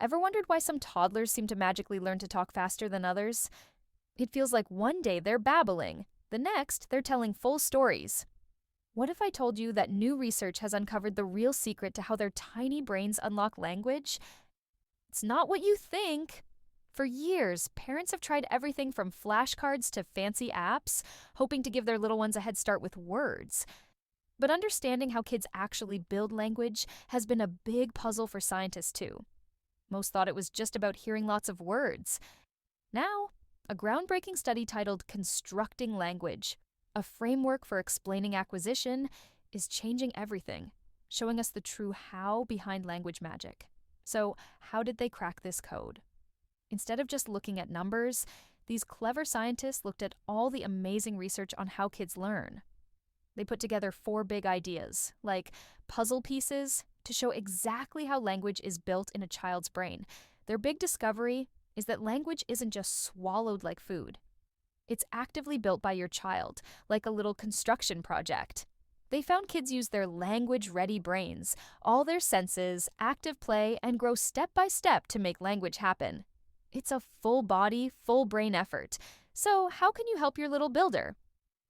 Ever wondered why some toddlers seem to magically learn to talk faster than others? It feels like one day they're babbling, the next they're telling full stories. What if I told you that new research has uncovered the real secret to how their tiny brains unlock language? It's not what you think. For years, parents have tried everything from flashcards to fancy apps, hoping to give their little ones a head start with words. But understanding how kids actually build language has been a big puzzle for scientists, too. Most thought it was just about hearing lots of words. Now, a groundbreaking study titled Constructing Language, a framework for explaining acquisition, is changing everything, showing us the true how behind language magic. So, how did they crack this code? Instead of just looking at numbers, these clever scientists looked at all the amazing research on how kids learn. They put together 4 big ideas, like puzzle pieces, to show exactly how language is built in a child's brain. Their big discovery is that language isn't just swallowed like food. It's actively built by your child, like a little construction project. They found kids use their language-ready brains, all their senses, active play, and grow step by step to make language happen. It's a full-body, full-brain effort. So how can you help your little builder?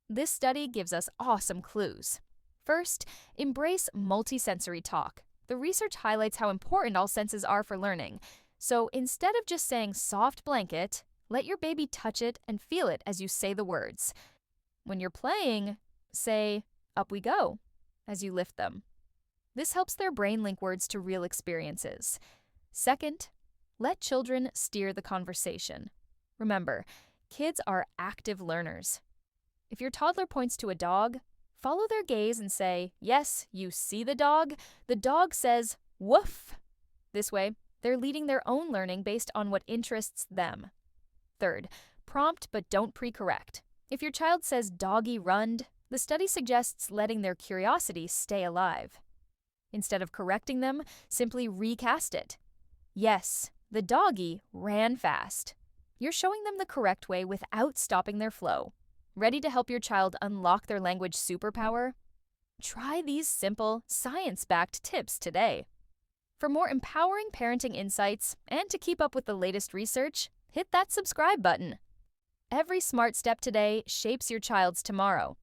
This study gives us awesome clues. First, embrace multisensory talk. The research highlights how important all senses are for learning. So instead of just saying soft blanket, let your baby touch it and feel it as you say the words. When you're playing, say, up we go, as you lift them. This helps their brain link words to real experiences. Second, let children steer the conversation. Remember, kids are active learners. If your toddler points to a dog, follow their gaze and say, yes, you see the dog? The dog says, woof. This way, they're leading their own learning based on what interests them. Third, prompt but don't pre-correct. If your child says doggy runned, the study suggests letting their curiosity stay alive. Instead of correcting them, simply recast it. Yes, the doggy ran fast. You're showing them the correct way without stopping their flow. Ready to help your child unlock their language superpower? Try these simple, science-backed tips today. For more empowering parenting insights and to keep up with the latest research, hit that subscribe button. Every smart step today shapes your child's tomorrow.